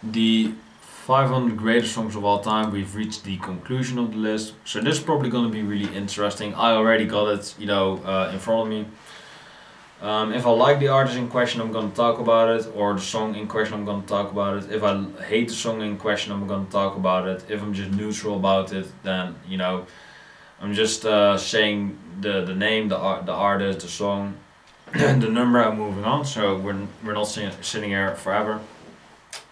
the 500 greatest songs of all time, we've reached the conclusion of the list. So this is probably going to be really interesting. I already got it, in front of me. If I like the artist in question, I'm going to talk about it, or the song in question, I'm going to talk about it. If I hate the song in question, I'm going to talk about it. If I'm just neutral about it, then I'm just saying the name, the artist, the song, the number. I'm moving on. So we're not sitting here forever.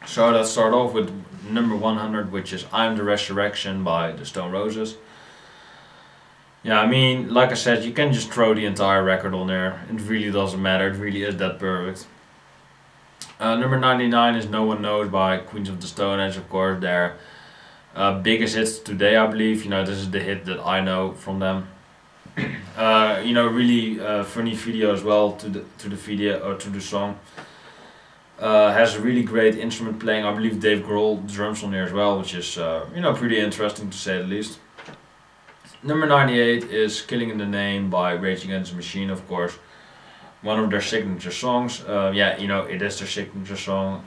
So let's start off with number 100, which is "I'm the Resurrection" by the Stone Roses. Yeah, I mean, like I said, you can just throw the entire record on there. It really doesn't matter. It really is that perfect. Number 99 is "No One Knows" by Queens of the Stone Age, of course. Their biggest hits today, I believe. This is the hit that I know from them. Really funny video as well to the video or to the song. Has a really great instrument playing. I believe Dave Grohl drums on there as well, which is pretty interesting to say the least. Number 98 is "Killing in the Name" by Rage Against the Machine, of course. One of their signature songs. It is their signature song.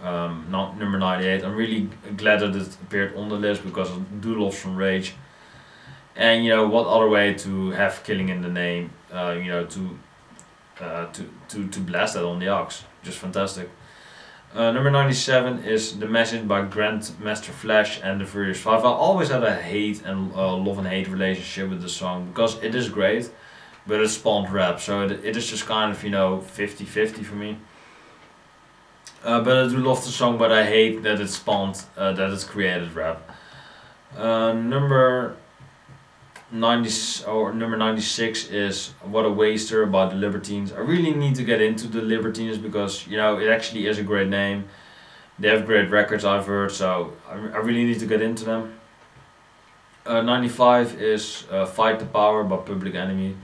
Not number 98. I'm really glad that it appeared on the list because I do love some Rage. And what other way to have "Killing in the Name," to blast that on the aux. Just fantastic. Number 97 is "The Message" by Grandmaster Flash and the Furious Five. I always had a love and hate relationship with the song because it is great, but it spawned rap, so it is just kind of 50-50 for me. But I do love the song, but I hate that it spawned, that it's created rap. Number 96 is "What a Waster" by the Libertines. I really need to get into the Libertines because it actually is a great name. They have great records, I've heard, so I really need to get into them. 95 is "Fight the Power" by Public Enemy.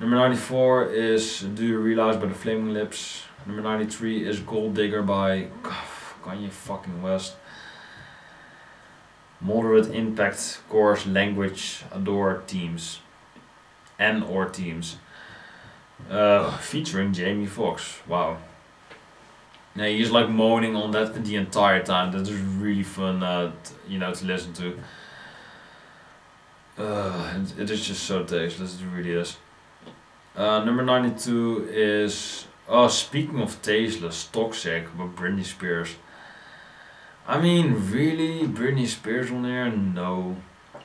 Number 94 is "Do You Realize" by the Flaming Lips. Number 93 is "Gold Digger" by Kanye fucking West. Moderate Impact Course Language Adore Teams. N-or Teams. Featuring Jamie Foxx. Wow. Now he's like moaning on that the entire time. That is really fun to listen to. It is just so tasteless, it really is. Number 92 is, speaking of tasteless, "Toxic" by Britney Spears. I mean, really? Britney Spears on there? No.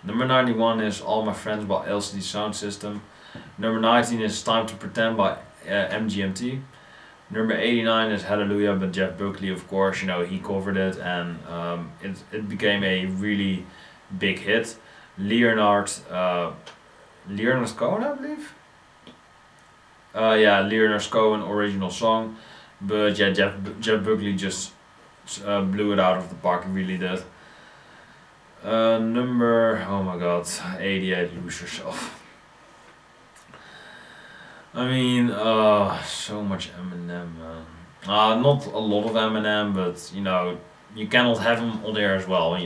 Number 91 is "All My Friends" by LCD Sound System. Number 19 is "Time to Pretend" by MGMT. Number 89 is "Hallelujah" by Jeff Buckley, of course. He covered it and it became a really big hit. Leonard Cohen, I believe? Leonard Cohen original song. But yeah, Jeff Buckley just blew it out of the park, he really did. Number, oh my god, 88, "Lose Yourself." I mean, so much Eminem, man. Not a lot of Eminem, but you cannot have him on there as well,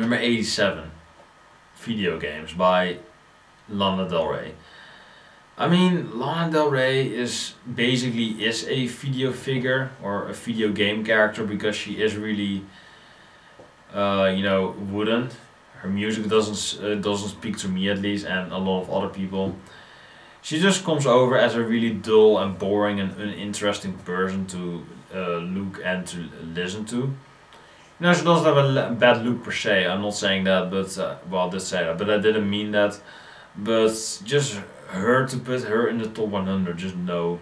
Number 87, "Video Games" by Lana Del Rey. I mean, Lana Del Rey is a video figure or a video game character because she is really, wooden. Her music doesn't speak to me, at least, and a lot of other people. She just comes over as a really dull and boring and uninteresting person to look and to listen to. She doesn't have a bad look per se. I'm not saying that, but I did say that, but I didn't mean that. But just to put her in the top 100, just no.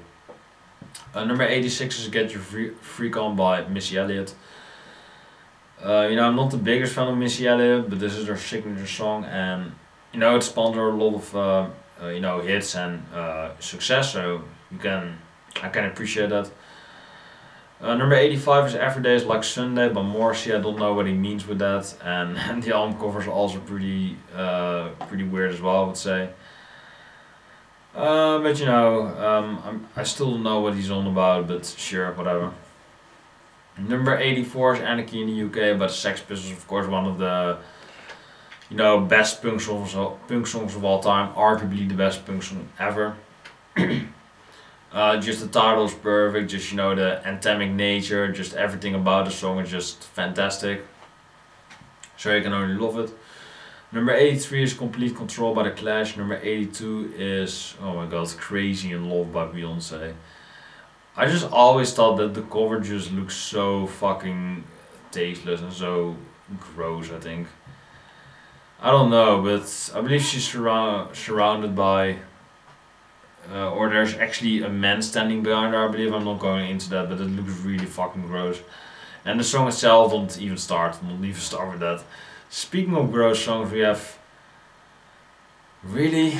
Number 86 is "Get Your Freak On" by Missy Elliott. I'm not the biggest fan of Missy Elliott, but this is her signature song, and it spawned her a lot of hits and success, so I can appreciate that. Number 85 is "Every Day Is Like Sunday" by Morrissey. I don't know what he means with that, and the album covers are also pretty weird as well, I would say. But I still don't know what he's on about, but sure, whatever. Number 84 is "Anarchy in the UK" by the Sex Pistols, of course, one of the best punk songs of all time, arguably the best punk song ever. Just the title is perfect, just you know the anthemic nature, just everything about the song is just fantastic. So you can only love it. Number 83 is Complete Control by The Clash. Number 82 is, oh my god, Crazy in Love by Beyonce. I just always thought that the cover just looks so fucking tasteless and so gross, I think. I don't know, but I believe she's surrounded by, or there's actually a man standing behind her, I believe. I'm not going into that, but it looks really fucking gross. And the song itself, don't even start with that. Speaking of gross songs, we have really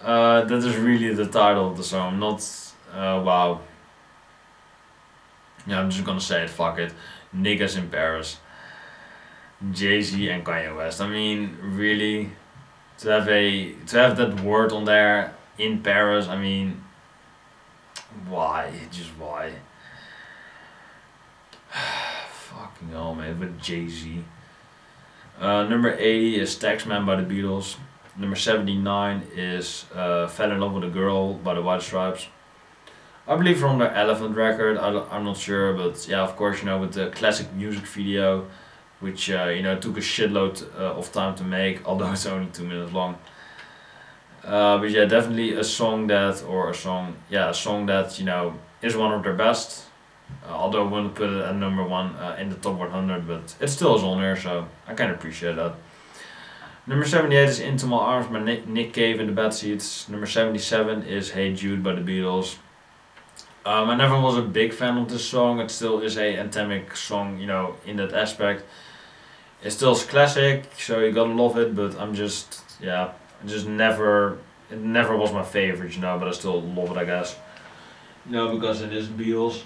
that is really the title of the song, not wow. Yeah, I'm just gonna say it, fuck it. Niggas in Paris. Jay-Z and Kanye West. I mean, really, to have that word on there in Paris, I mean, why? Just why? Fucking hell, man, with Jay-Z. Number 80 is Taxman by the Beatles. Number 79 is Fell in Love with a Girl by the White Stripes. I believe from their Elephant record, I'm not sure, but yeah, of course, you know, with the classic music video, which you know, took a shitload of time to make, although it's only 2 minutes long. But yeah, definitely a song that, a song that, you know, is one of their best. Although I wouldn't put it at number 1 in the top 100, but it still is on there, so I can appreciate that. Number 78 is Into My Arms by Nick Cave in the Bad Seeds. Number 77 is Hey Jude by the Beatles. I never was a big fan of this song. It still is a anthemic song, you know, in that aspect. It still is classic, so you gotta love it, but I'm just, yeah, it never was my favorite, you know, but I still love it, I guess. You know, because it is Beatles.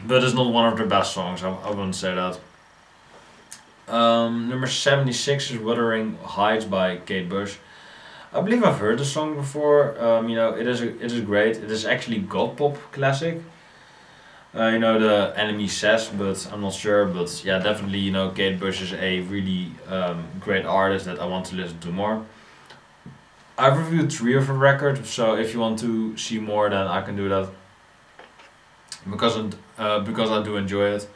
But it's not one of their best songs, I wouldn't say that. Number 76 is Wuthering Heights by Kate Bush. I believe I've heard the song before. You know, it is great. It is actually god pop classic. You know, the NME says, but I'm not sure. But yeah, definitely, you know, Kate Bush is a really great artist that I want to listen to more. I've reviewed 3 of her records, so if you want to see more, then I can do that. Because I do enjoy it.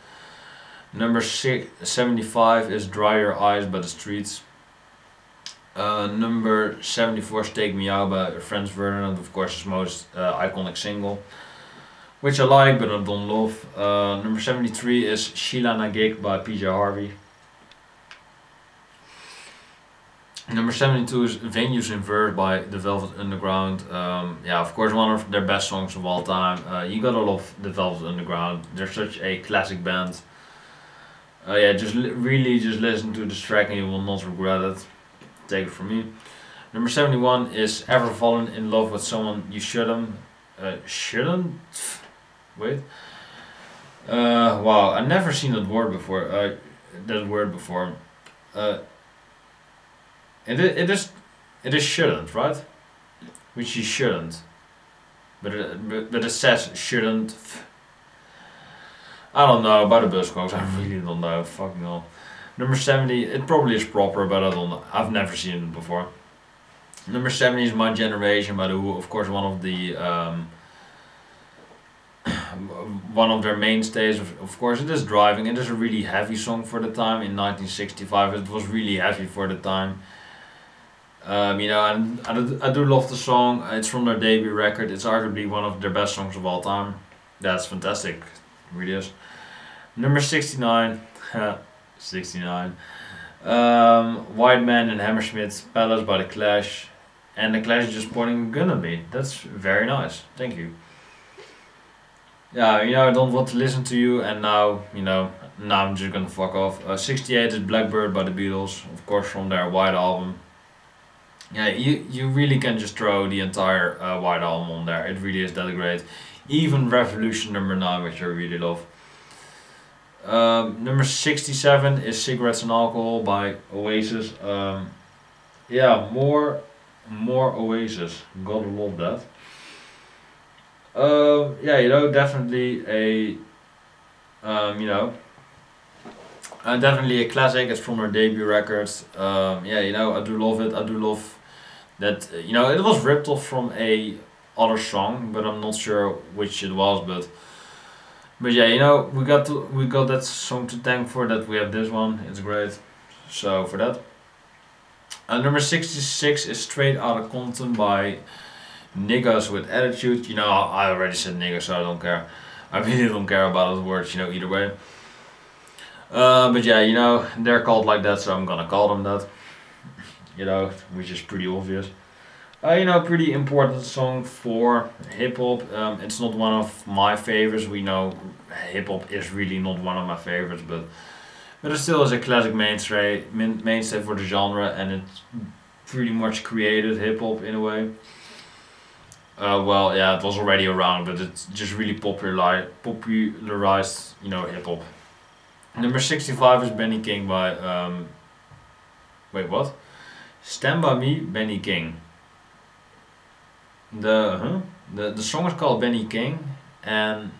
Number 75 is Dry Your Eyes by The Streets. Number 74 is Take Me Out by Franz Ferdinand, of course his most iconic single, which I like but I don't love. Number 73 is Sheila Nagik by PJ Harvey. Number 72 is Venues in Verse by The Velvet Underground. Yeah, of course one of their best songs of all time. You gotta love The Velvet Underground. They're such a classic band. Yeah, really just listen to this track and you will not regret it. Take it from me. Number 71 is Ever Fallen in Love with Someone You Shouldn't. Shouldn't? Wait. Wow, I've never seen that word before. It is shouldn't, right? Which you shouldn't. But it says shouldn't. I don't know about the Buzzcocks, I really don't know, fucking hell. Number 70, it probably is proper, but I don't know. I've never seen it before. Number 70 is My Generation by The Who, of course one of the one of their mainstays. Of course it is Driving. It is a really heavy song for the time. In 1965 it was really heavy for the time. You know, and I do love the song. It's from their debut record. It's arguably one of their best songs of all time. That's fantastic. It really is. Number 69. 69. White Man and Hammersmith Palace by The Clash. And The Clash is just pointing a gun at me. That's very nice. Thank you. Yeah, you know, I don't want to listen to you, and now, you know, now I'm just gonna fuck off. 68 is Blackbird by the Beatles, of course from their White Album. Yeah, you really can just throw the entire White Album on there. It really is that great. Even Revolution number 9, which I really love. Number 67 is Cigarettes and Alcohol by Oasis. Yeah, more Oasis. Gotta love that. Yeah, you know, definitely a you know, definitely a classic. It's from her debut records. Yeah, you know, I do love it. I do love that you know, it was ripped off from a other song, but I'm not sure which it was. But yeah, you know, we got that song to thank for that. We have this one. It's great. So for that. Number 66 is Straight Outta Compton by Niggas with Attitude. You know, I already said niggas, so I don't care. I really don't care about those words, you know, either way. But yeah, you know, they're called like that, so I'm gonna call them that. You know, which is pretty obvious. You know, pretty important song for hip hop. It's not one of my favorites. We know hip hop is really not one of my favorites, but it still is a classic mainstay for the genre, and it pretty much created hip hop in a way. Well, yeah, it was already around, but it's just really popularized, you know, hip hop. Number 65 is Benny King by wait, what? Stand By Me, Benny King. The song is called Benny King, and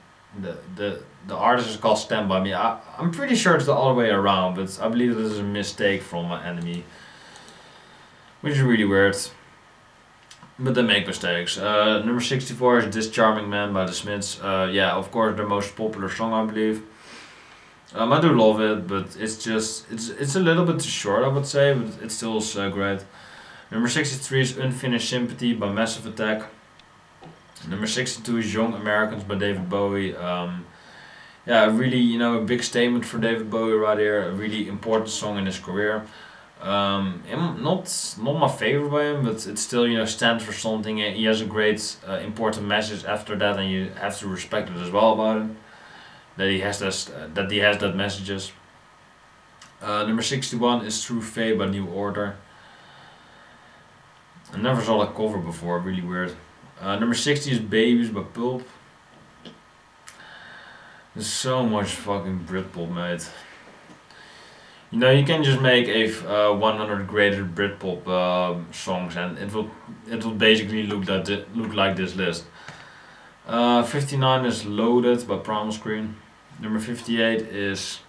the artist is called Stand By Me. I'm pretty sure it's the other way around, but I believe this is a mistake from NME, which is really weird. But they make mistakes. Number 64 is This Charming Man by the Smiths. Yeah, of course, their most popular song, I believe. I do love it, but it's a little bit too short, I would say, but it still is great. Number 63 is Unfinished Sympathy by Massive Attack. Number 62 is Young Americans by David Bowie. Yeah, really, you know, a big statement for David Bowie right here. A really important song in his career. Not my favorite by him, but it still, you know, stands for something. He has a great important message after that, and you have to respect it as well about him. That he has that messages. Number 61 is True Fate by New Order. I never saw that cover before, really weird. Number 60 is Babies by Pulp. There's so much fucking Britpop, mate. You know, you can just make a 100 greatest Britpop songs, and it will basically look like this list. 59 is Loaded by Primal Screen. Number 58 is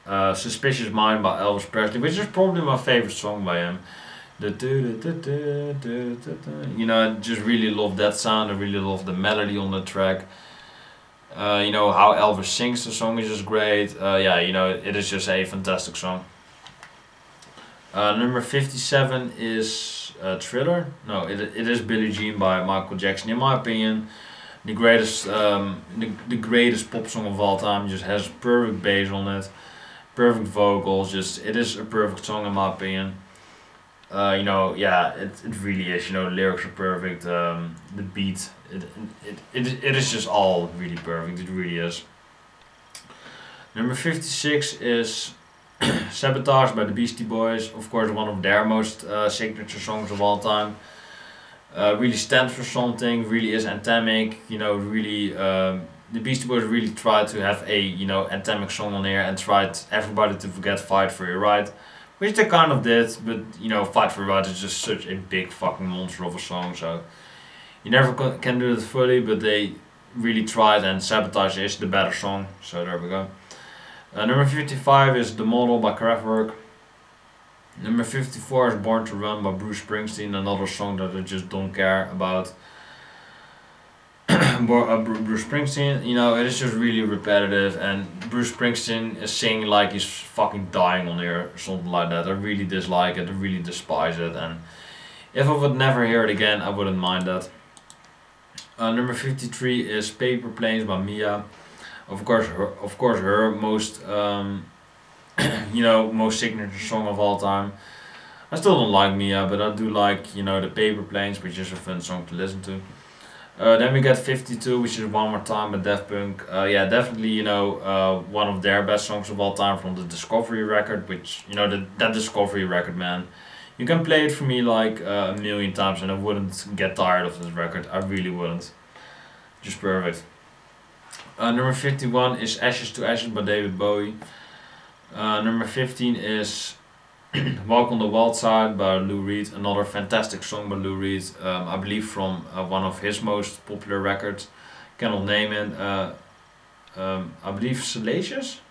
Suspicious Mind by Elvis Presley, which is probably my favorite song by him. You know, I just really love that sound. I really love the melody on the track. You know, how Elvis sings the song is just great. Yeah, you know, it is just a fantastic song. Number 57 is Thriller. No, it is Billie Jean by Michael Jackson. In my opinion, the greatest pop song of all time. Just has perfect bass on it, perfect vocals. It is a perfect song in my opinion. You know, yeah, it really is. You know, the lyrics are perfect. The beat, it is just all really perfect. It really is. Number 56 is Sabotage by the Beastie Boys. Of course, one of their most signature songs of all time. Really stands for something. Really is anthemic. You know, really. The Beastie Boys really tried to have a, you know, anthemic song on here and tried everybody to forget Fight for Your Right. Which they kind of did, but you know, Fight for Your Right is just such a big fucking monster of a song, so you never can do it fully, but they really tried, and Sabotage is the better song, so there we go. Number 55 is The Model by Kraftwerk. Number 54 is Born to Run by Bruce Springsteen, another song that I just don't care about. Bruce Springsteen, you know, it is just really repetitive, and Bruce Springsteen is singing like he's fucking dying on here or something like that. I really dislike it, I really despise it, and if I would never hear it again, I wouldn't mind that. Number 53 is Paper Planes by Mia. Of course, her most, you know, most signature song of all time. I still don't like Mia, but I do like, you know, the Paper Planes, which is a fun song to listen to. Then we get 52, which is One More Time by Daft Punk. Yeah, definitely, you know, one of their best songs of all time from the Discovery record, which, you know, that Discovery record, man. You can play it for me like a million times and I wouldn't get tired of this record. I really wouldn't. Just perfect. Number 51 is Ashes to Ashes by David Bowie. Number 15 is Walk on the Wild Side by Lou Reed, another fantastic song by Lou Reed, I believe from one of his most popular records. Cannot name it. I believe Salacious?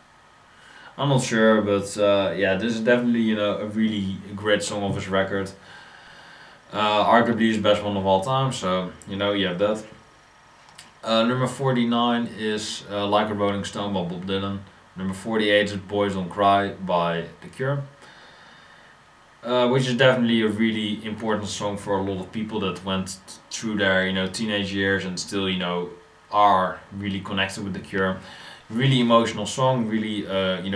I'm not sure, but yeah, this is definitely, you know, a really great song of his record. Arguably his best one of all time, so you know you have that. Number 49 is Like a Rolling Stone by Bob Dylan. Number 48 is Boys Don't Cry by The Cure. Which is definitely a really important song for a lot of people that went through their teenage years and still are really connected with The Cure. Really emotional song, really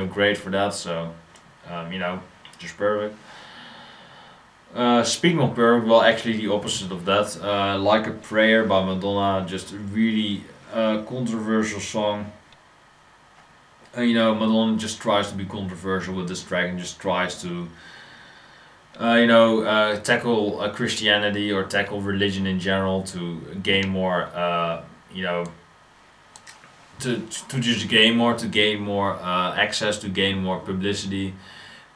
great for that. So just perfect. Speaking of perfect, well, actually the opposite of that. Like a Prayer by Madonna, just a really controversial song. Madonna just tries to be controversial with this track and just tries to tackle Christianity or tackle religion in general to gain more, to just gain more access, to gain more publicity,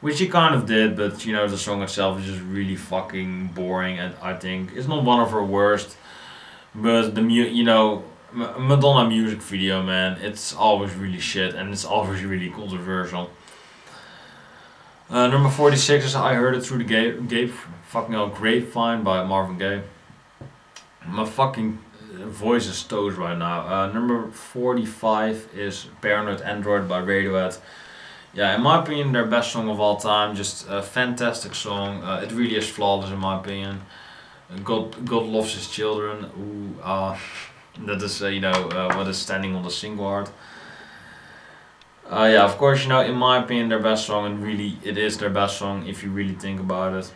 which he kind of did. But the song itself is just really fucking boring, and I think it's not one of her worst. But the Madonna music video, man, it's always really shit and it's always really controversial. Number 46 is I Heard It Through the Grapevine by Marvin Gaye. My fucking voice is toast right now. Number 45 is Paranoid Android by Radiohead. Yeah, in my opinion, their best song of all time. Just a fantastic song. It really is flawless in my opinion. God loves his children. Ooh, that is what is standing on the single art. Yeah, of course, in my opinion, their best song, and really, it is their best song if you really think about it.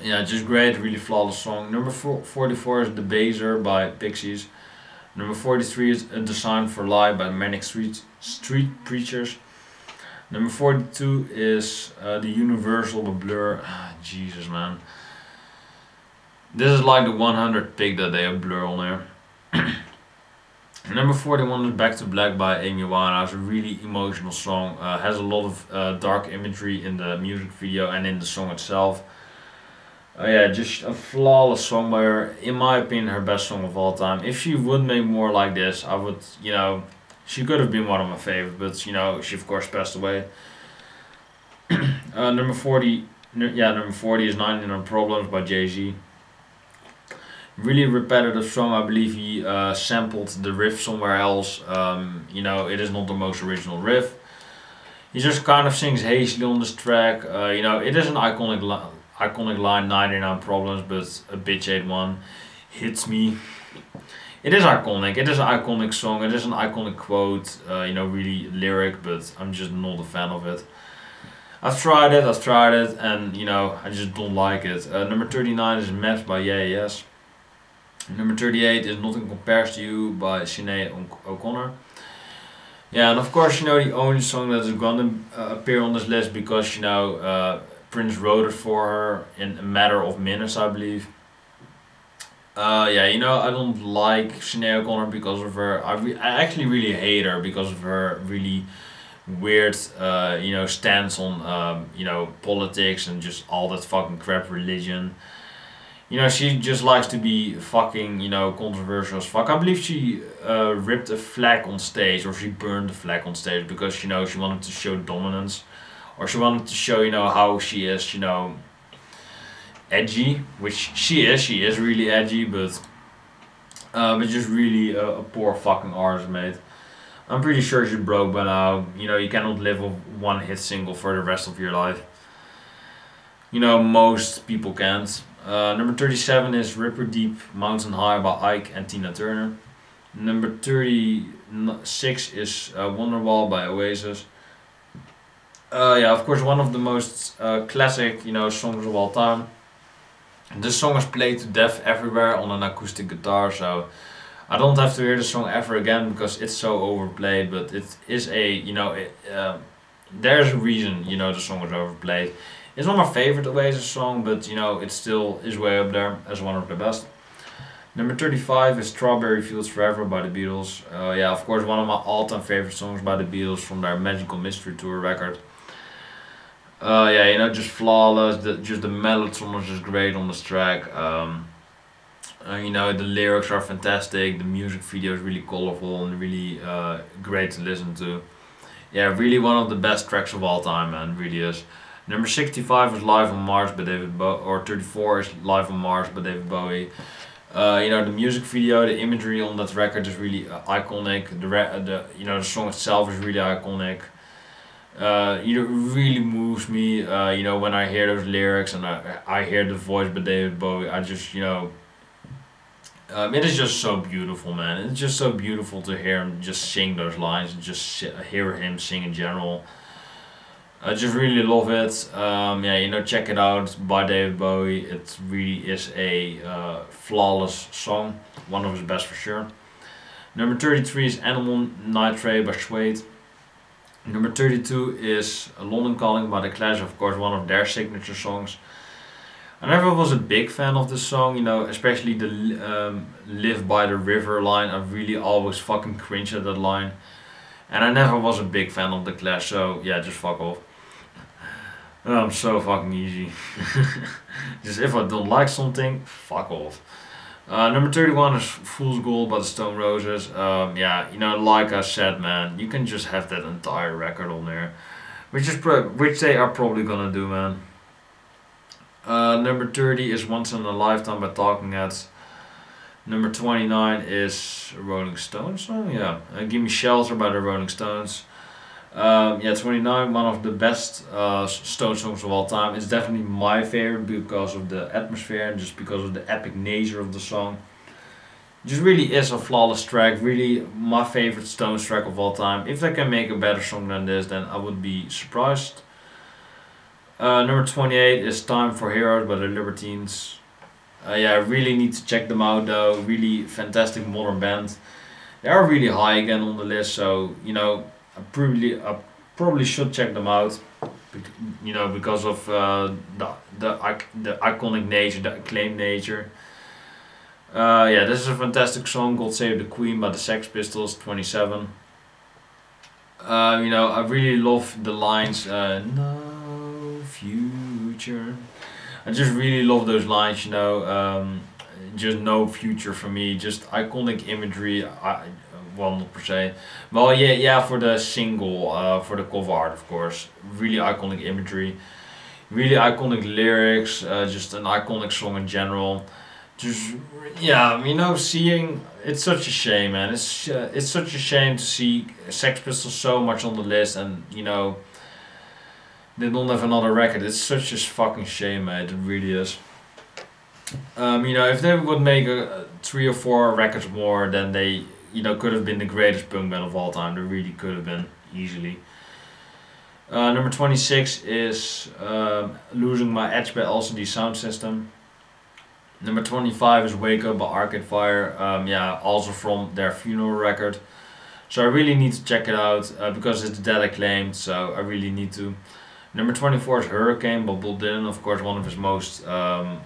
Yeah, just great, really flawless song. Number 44 is The Baser by Pixies. Number 43 is A Design for Life by Manic Street Preachers. Number 42 is The Universal by Blur. Jesus, man. This is like the 100 pick that they have Blur on there. Number 41 is Back to Black by Amy Winehouse. A really emotional song. Has a lot of dark imagery in the music video and in the song itself. Yeah, just a flawless song by her. In my opinion, her best song of all time. If she would make more like this, I would, she could have been one of my favorites, but she of course passed away. Number 40 is 99 Problems by Jay-Z. Really repetitive song. I believe he sampled the riff somewhere else. It is not the most original riff. He just kind of sings hazily on this track. It is an iconic line, 99 Problems, but a bitch ain't one. Hits me. It is iconic. It is an iconic song. It is an iconic quote. Really lyric, but I'm just not a fan of it. I've tried it, and I just don't like it. Number 39 is Maps by Yeah Yes. Number 38 is Nothing Compares to You by Sinead O'Connor. Yeah, and of course, the only song that is gonna appear on this list because Prince wrote it for her in a matter of minutes, I believe. I don't like Sinead O'Connor because of her. I actually really hate her because of her really weird, stance on, politics and just all that fucking crap, religion. She just likes to be fucking, controversial as fuck. I believe she ripped a flag on stage, or she burned a flag on stage because, she wanted to show dominance. Or she wanted to show, how she is, edgy, which she is really edgy, but just really a poor fucking artist, mate. I'm pretty sure she's broke by now. You cannot live with one hit single for the rest of your life. Most people can't. Number 37 is Ripper Deep Mountain High by Ike and Tina Turner. Number 36 is Wonderwall by Oasis. Of course, one of the most classic, songs of all time. This song is played to death everywhere on an acoustic guitar, so I don't have to hear the song ever again because it's so overplayed. But it is there's a reason, the song is overplayed. It's not my favorite Oasis song, but it still is way up there as one of the best. Number 35 is Strawberry Fields Forever by the Beatles. Of course, one of my all-time favorite songs by the Beatles from their Magical Mystery Tour record. Just flawless. The melody is just great on this track. The lyrics are fantastic. The music video is really colorful and really great to listen to. Yeah, really one of the best tracks of all time, man. Really is. Number 65 is Live on Mars by David Bowie, or 34 is Live on Mars by David Bowie. You know, the music video, the imagery on that record is really iconic. The song itself is really iconic. It really moves me. You know, when I hear those lyrics and I hear the voice by David Bowie, I just, you know, it is just so beautiful, man. It's just so beautiful to hear him just sing those lines and just hear him sing in general. I just really love it. Yeah, you know, check it out by David Bowie. It really is a flawless song, one of his best for sure. Number 33 is Animal Nitrate by Suede. Number 32 is London Calling by The Clash, of course, one of their signature songs. I never was a big fan of this song, you know, especially the Live by the River line. I really always fucking cringe at that line. And I never was a big fan of The Clash, so yeah, just fuck off. I'm so fucking easy. Just if I don't like something, fuck off. Number 31 is Fool's Gold by the Stone Roses. Yeah, you know, like I said, man, you can just have that entire record on there, which they are probably gonna do, man. Number 30 is Once in a Lifetime by Talking Heads. Number 29 is a Rolling Stones song, yeah. Give Me Shelter by the Rolling Stones. Yeah, 29, one of the best Stone songs of all time. It's definitely my favorite because of the atmosphere and just because of the epic nature of the song. It just really is a flawless track, really my favorite Stones track of all time. If they can make a better song than this, then I would be surprised. Number 28 is Time for Heroes by the Libertines. Yeah, I really need to check them out though. Really fantastic modern band. They are really high again on the list, so you know, I probably should check them out. You know, because of the iconic nature, the acclaimed nature. Yeah, this is a fantastic song called "Save the Queen" by the Sex Pistols. 27. You know, I really love the lines. No future. I just really love those lines, you know, just no future for me, just iconic imagery, well, not per se, well, yeah, for the single, for the cover art, of course, really iconic imagery, really iconic lyrics, just an iconic song in general, just, yeah, you know, it's such a shame, man, it's such a shame to see Sex Pistols so much on the list, and, you know, they don't have another record. It's such a fucking shame, mate. It really is. You know, if they would make 3 or 4 records more, then they, you know, could have been the greatest punk band of all time. They really could have been, easily. Number 26 is Losing My Edge by LCD Sound System. Number 25 is Wake Up by Arcade Fire. Yeah, also from their Funeral record. So I really need to check it out because it's that acclaimed. So I really need to. Number 24 is Hurricane by Bob Dylan, of course one of his most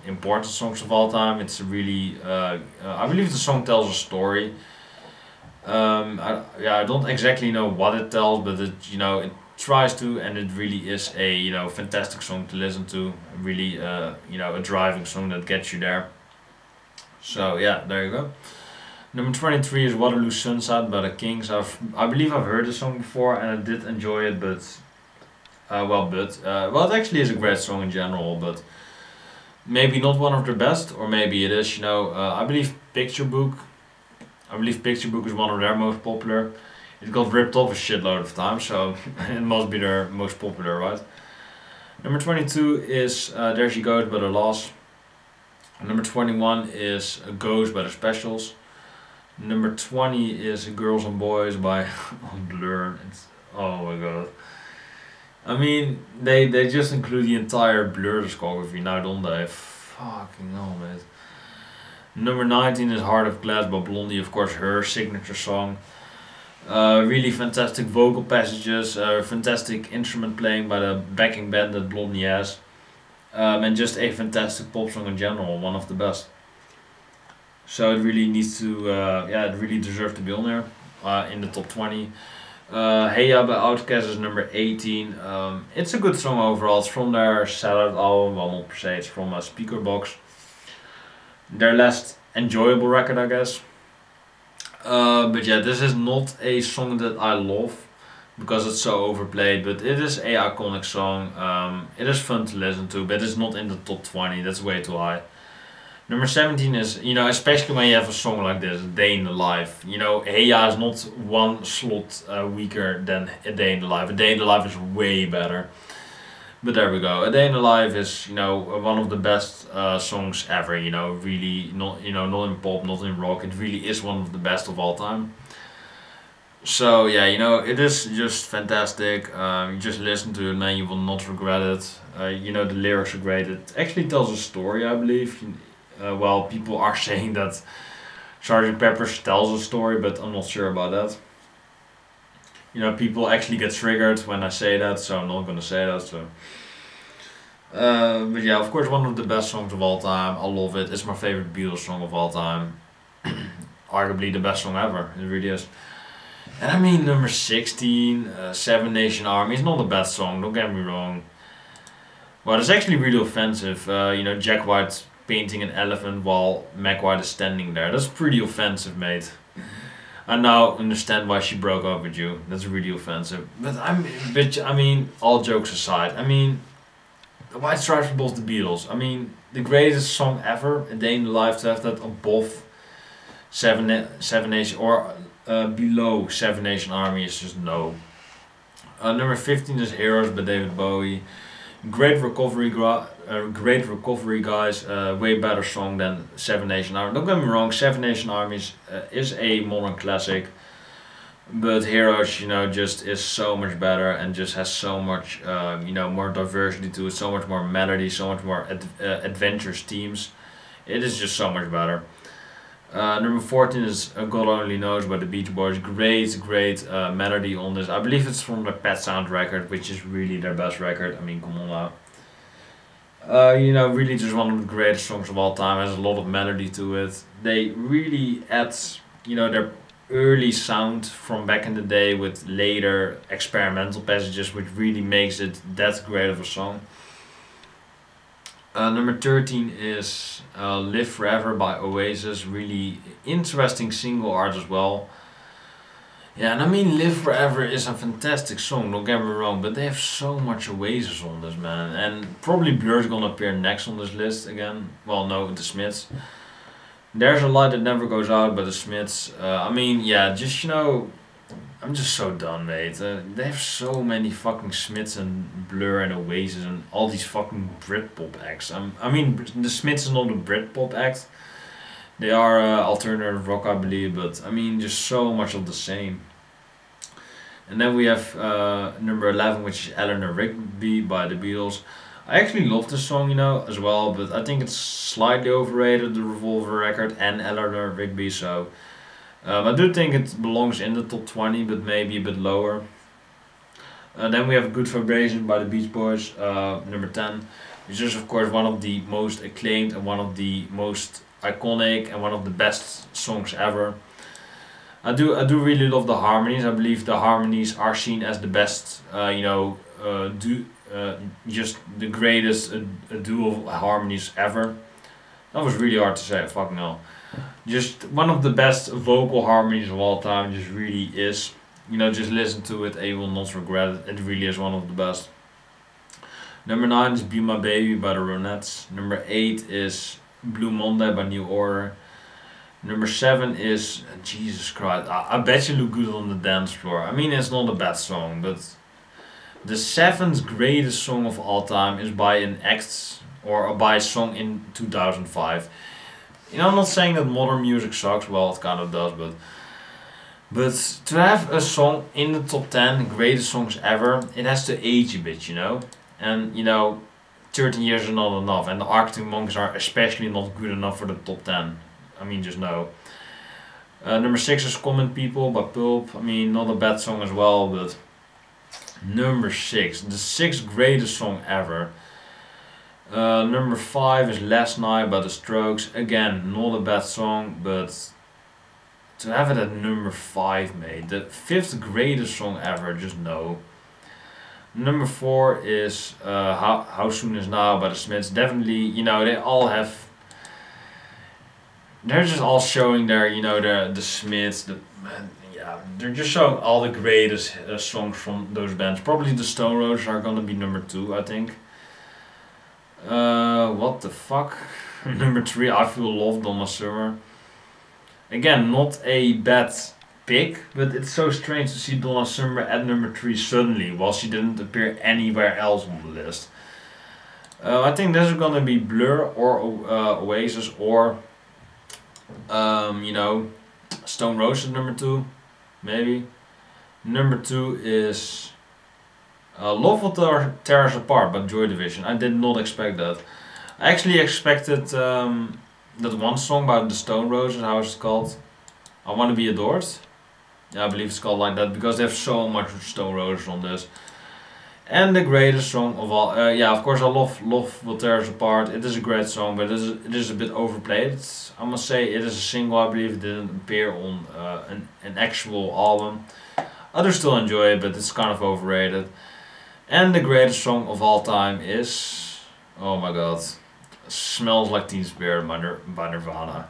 important songs of all time. It's really, I believe the song tells a story. I don't exactly know what it tells, but it, you know, it tries to, and it really is a, you know, fantastic song to listen to. Really, you know, a driving song that gets you there. So yeah, there you go. Number 23 is Waterloo Sunset by the Kings. I believe I've heard the song before and I did enjoy it, but well, it actually is a great song in general, but maybe not one of the best, or maybe it is, you know. I believe Picture Book is one of their most popular. It got ripped off a shitload of times, so it must be their most popular, right? Number 22 is There She Goes by The Lost. Number 21 is Ghost by The Specials. Number 20 is Girls and Boys by Blur. Oh my god. I mean, they just include the entire Blur discography now, don't they? Fucking hell, mate. Number 19 is Heart of Glass by Blondie, of course her signature song. Really fantastic vocal passages, fantastic instrument playing by the backing band that Blondie has. And just a fantastic pop song in general, one of the best. So it really needs to, yeah, it really deserves to be on there, in the top 20. Hey Ya by Outkast is number 18. It's a good song overall. It's from their Sellout album, well not per se, it's from a Speakerbox. Their last enjoyable record, I guess. But yeah, this is not a song that I love. because it's so overplayed, but it is a iconic song. It is fun to listen to, but it's not in the top 20. That's way too high. Number 17 is, especially when you have a song like this, A Day in the Life. Heya is not one slot weaker than A Day in the Life. A Day in the Life is way better. But there we go. A Day in the Life is, one of the best songs ever. Really not, not in pop, not in rock. It really is one of the best of all time. So yeah, it is just fantastic. You just listen to it, man. You will not regret it. The lyrics are great. It actually tells a story, I believe. Well, people are saying that Sgt. Pepper's tells a story, but I'm not sure about that. People actually get triggered when I say that, so I'm not gonna say that. So, but yeah, of course, one of the best songs of all time. I love it. It's my favorite Beatles song of all time. Arguably the best song ever. It really is. And I mean, number 16, Seven Nation Army. It's not a bad song. Don't get me wrong. Well, it's actually really offensive. Jack White painting an elephant while Meg White is standing there. That's pretty offensive, mate. I now understand why she broke up with you. That's really offensive. But all jokes aside, the White Stripes were both the Beatles. The greatest song ever, A Day in the Life, to have that above Seven Nation or below Seven Nation Army is just no. Number 15 is Heroes by David Bowie. Great recovery, guys. Way better song than Seven Nation Army. Don't get me wrong, Seven Nation Armies is a modern classic, but Heroes, just is so much better and just has so much, more diversity to it, so much more melody, so much more adventurous themes. It is just so much better. Number 14 is God Only Knows by the Beach Boys. Great melody on this. I believe it's from the Pet Sound record, which is really their best record. Come on now. Really just one of the greatest songs of all time. Has a lot of melody to it. They really add, their early sound from back in the day with later experimental passages, which really makes it that great of a song. Number 13 is Live Forever by Oasis. Really interesting single art as well. Yeah, and Live Forever is a fantastic song, don't get me wrong, but they have so much Oasis on this, man. And probably Blur's gonna appear next on this list again. Well, no, the Smiths. There's a Light That Never Goes Out by the Smiths. I'm just so done, mate. They have so many fucking Smiths and Blur and Oasis and all these fucking Britpop acts. The Smiths is not a Britpop act. They are alternative rock, I believe, but just so much of the same. And then we have number 11, which is Eleanor Rigby by the Beatles. I actually love this song, as well, but I think it's slightly overrated, the Revolver record and Eleanor Rigby, so... I do think it belongs in the top 20, but maybe a bit lower. Then we have Good Vibration by the Beach Boys, number 10, which is of course one of the most acclaimed and one of the most iconic and one of the best songs ever. I do really love the harmonies. I believe the harmonies are seen as the best, just the greatest duo of harmonies ever. That was really hard to say, fucking hell. Just one of the best vocal harmonies of all time, just really is. Just listen to it and you will not regret it. It really is one of the best. Number 9 is Be My Baby by the Ronettes. Number 8 is Blue Monday by New Order. Number 7 is, Jesus Christ, I Bet You Look Good on the Dance Floor. It's not a bad song, but the 7th greatest song of all time is by an act or by a song in 2005. I'm not saying that modern music sucks, well it kind of does, but to have a song in the top 10 greatest songs ever, it has to age a bit, and 13 years is not enough, and the Arctic Monkeys are especially not good enough for the top 10. Just no. Number 6 is Common People by Pulp. Not a bad song as well, but number 6, the 6th greatest song ever. Number 5 is Last Night by the Strokes. Again, not a bad song, but to have it at number 5, mate. The 5th greatest song ever, just no. Number 4 is How Soon Is Now by the Smiths. Definitely, they all have... They're just all showing their, the Smiths, yeah, they're just showing all the greatest songs from those bands. Probably the Stone Roses are gonna be number 2, I think. What the fuck? Number 3, I Feel Loved, Donna Summer. Again, not a bad pick, but it's so strange to see Donna Summer at number 3 suddenly, while she didn't appear anywhere else on the list. I think this is gonna be Blur or Oasis or you know, Stone Roses number 2, maybe. Number 2 is Love Will Tear Us Apart by Joy Division. I did not expect that. I actually expected that one song by the Stone Roses, how is it called? I Want to Be Adored. Yeah, I believe it's called like that because they have so much Stone Roses on this. And the greatest song of all, yeah, of course I love Love Will Tear Us Apart. It is a great song, but it is a bit overplayed. I must say it is a single, I believe it didn't appear on an actual album. Others still enjoy it, but it's kind of overrated. And the greatest song of all time is, oh my god, Smells Like Teen Spirit by Nirvana.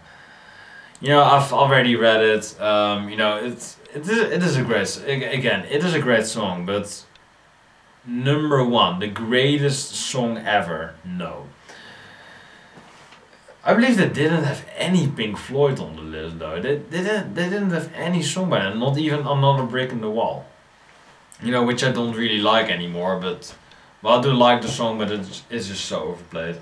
You know, I've already read it. You know, it is a great, again, it is a great song, but number 1, the greatest song ever, no. I believe they didn't have any Pink Floyd on the list though. They didn't have any song by them, not even Another Brick in the Wall. You know, which I don't really like anymore, but well, I do like the song, but it's just so overplayed.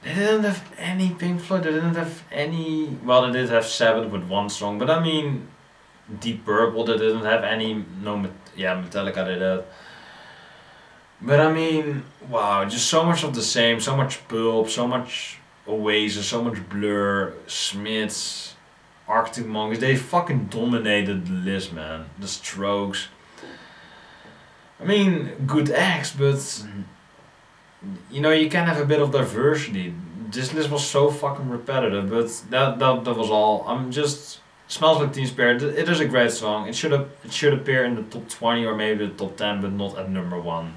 They didn't have any Pink Floyd, they didn't have any, well they did have Sabbath with one song, but I mean Deep Purple, they didn't have any, no, yeah, Metallica did that. But I mean, wow, just so much of the same, so much Pulp, so much Oasis, so much Blur, Smiths, Arctic Monkeys, they fucking dominated the list, man. The Strokes. I mean, good acts, but you know, you can have a bit of diversity. This list was so fucking repetitive, but that was all. I'm just, Smells Like Teen Spirit, it is a great song. It should appear in the top 20 or maybe the top 10, but not at number 1.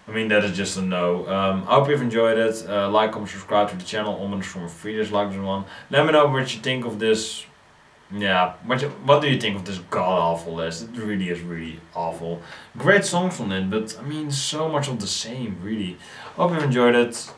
I mean, that is just a no. I hope you've enjoyed it. Like, comment, subscribe to the channel. Almost from a free dislike one. Let me know what you think of this. Yeah, what do you think of this god awful list? It really is really awful. Great songs on it, but I mean, so much of the same, really. Hope you've enjoyed it.